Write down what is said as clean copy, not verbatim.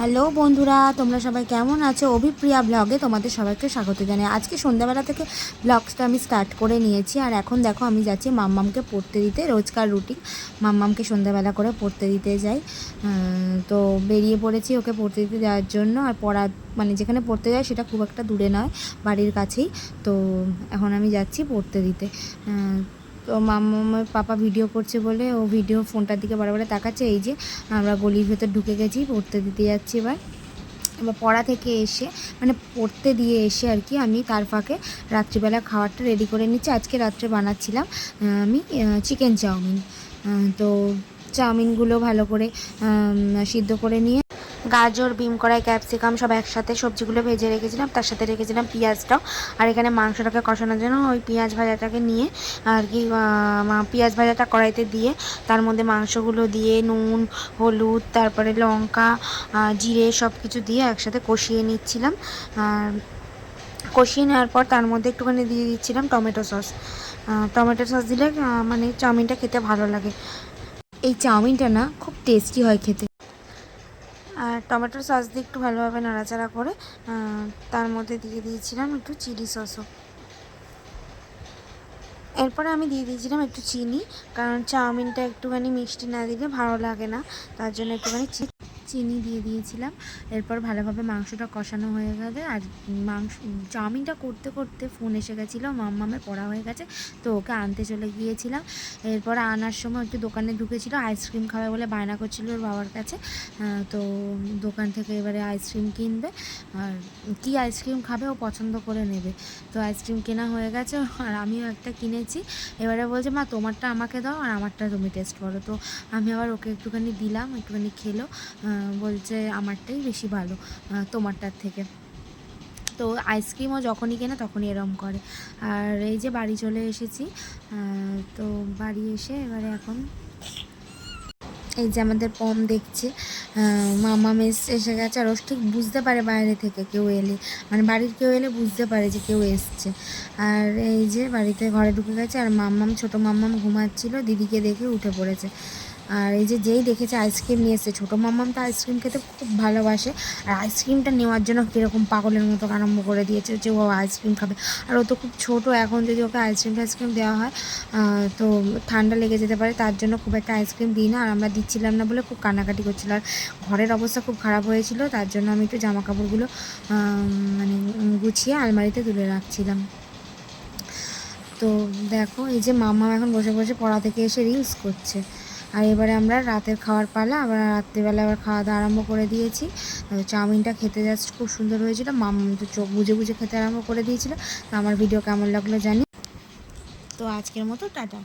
Hello বন্ধুরা, তোমরা সবাই কেমন আছো? অভিপ্রিয়া ব্লগে তোমাদের সবাইকে স্বাগত জানাই। আজকে সন্ধ্যাবেলা থেকে ব্লগসটা আমি স্টার্ট করে নিয়েছি। আর এখন দেখো আমি যাচ্ছি মাম্মামকে পড়তে দিতে। রোজকার রুটিন, মাম্মামকে সন্ধ্যাবেলা করে পড়তে দিতে যাই। তো বেরিয়ে পড়েছি ওকে পড়তে দিতে যাওয়ার জন্য। আর পড়া মানে যেখানে পড়তে যাই সেটা খুব একটা দূরে নয়, বাড়ির কাছেই। তো এখন আমি যাচ্ছি পড়তে দিতে। তো মাম্মামের পাপা ভিডিও করছে বলে ও ফোনটার দিকে বারে তাকাচ্ছে। এই যে আমরা গলির ভেতর ঢুকে গেছি, পড়তে দিতে যাচ্ছি। এবার পড়া থেকে এসে মানে পড়তে দিয়ে এসে আর কি আমি তার ফাঁকে রাত্রিবেলা খাবারটা রেডি করে নিচ্ছি। আজকে রাত্রে বানাচ্ছিলাম আমি চিকেন চাউমিন। তো চাউমিনগুলো ভালো করে সিদ্ধ করে নিয়ে গাজর, বিম কড়াই, ক্যাপসিকাম সব একসাথে সবজিগুলো ভেজে রেখেছিলাম, তার সাথে রেখেছিলাম পেঁয়াজটাও। আর এখানে মাংসটাকে কষানোর জন্য ওই পেঁয়াজ ভাজাটাকে নিয়ে আর কি পেঁয়াজ ভাজাটা কড়াইতে দিয়ে তার মধ্যে মাংসগুলো দিয়ে নুন, হলুদ, তারপরে লঙ্কা, জিরে সব কিছু দিয়ে একসাথে কষিয়ে নিচ্ছিলাম। আর কষিয়ে নেওয়ার পর তার মধ্যে একটুখানি দিয়ে দিচ্ছিলাম টমেটো সস। টমেটো সস দিলে মানে চাউমিনটা খেতে ভালো লাগে। এই চাউমিনটা না খুব টেস্টি হয় খেতে। আর টমেটোর সস দিয়ে একটু ভালোভাবে নাড়াচাড়া করে তার মধ্যে দিয়ে দিয়েছিলাম একটু চিলি সসও। এরপরে আমি দিয়ে দিয়েছিলাম একটু চিনি, কারণ চাউমিনটা একটুখানি মিষ্টি না দিলে ভালো লাগে না, তার জন্য একটুখানি চিনি দিয়ে দিয়েছিলাম। এরপর ভালোভাবে মাংসটা কষানো হয়ে গেছে। আর চাউমিনটা করতে করতে ফোন এসে গেছিলো, মাম্মামের পড়া হয়ে গেছে, তো ওকে আনতে চলে গিয়েছিলাম। এরপর আনার সময় একটু দোকানে ঢুকেছিল, আইসক্রিম খাবে বলে বায়না করছিল ওর বাবার কাছে। তো দোকান থেকে এবারে আইসক্রিম কিনবে, আর কী আইসক্রিম খাবে ও পছন্দ করে নেবে। তো আইসক্রিম কেনা হয়ে গেছে, আর আমিও একটা কিনেছি। এবারে বলছে মা তোমারটা আমাকে দাও আর আমারটা তুমি টেস্ট করো। তো আমি আবার ওকে একটুখানি দিলাম, একটুখানি খেলো। বলছে আমারটাই বেশি ভালো তোমারটার থেকে। তো আইসক্রিমও যখনই কেনে তখনই এরম করে। আর এই যে বাড়ি চলে এসেছি। তো বাড়ি এসে এবারে এখন এই যে আমাদের পম দেখছে, মামা মেস এসে গেছে। আর ও ঠিক বুঝতে পারে বাইরে থেকে কেউ এলে, মানে বাড়ির কেউ এলে বুঝতে পারে যে কেউ এসছে। আর এই যে বাড়িতে ঘরে ঢুকে গেছে। আর মাম্মাম, ছোটো মাম্মাম ঘুমাচ্ছিল, দিদিকে দেখে উঠে পড়েছে। আর এই যে যেই দেখেছে আইসক্রিম নিয়ে এসছে, ছোটো মাম্মাম তো আইসক্রিম খেতে খুব ভালোবাসে। আর আইসক্রিমটা নেওয়ার জন্য কীরকম পাগলের মতো আরম্ভ করে দিয়েছে যে ও আইসক্রিম খাবে। আর ও তো খুব ছোটো, এখন যদি ওকে আইসক্রিম দেওয়া হয় তো ঠান্ডা লেগে যেতে পারে, তার জন্য খুব একটা আইসক্রিম দিই না। আর আমরা দিচ্ছিলাম না বলে খুব কান্নাকাটি করছিল। আর ঘরের অবস্থা খুব খারাপ হয়েছিল, তার জন্য আমি একটু জামা কাপড়গুলো মানে গুছিয়ে আলমারিতে তুলে রাখছিলাম। তো দেখো এই যে মাম্মা এখন বসে বসে পড়া থেকে এসে রিলস করছে। আর এবারে আমরা রাতের খাওয়ার পালা, আবার রাত্রিবেলা আবার খাওয়া দাওয়া আরম্ভ করে দিয়েছি। চাউমিনটা খেতে যাচ্ছে, খুব সুন্দর হয়েছিল। মাম্মা তো চোখ বুজে বুজে খেতে আরম্ভ করে দিয়েছিল। তো আমার ভিডিও কেমন লাগলো জানি। তো আজকের মতো টাটা।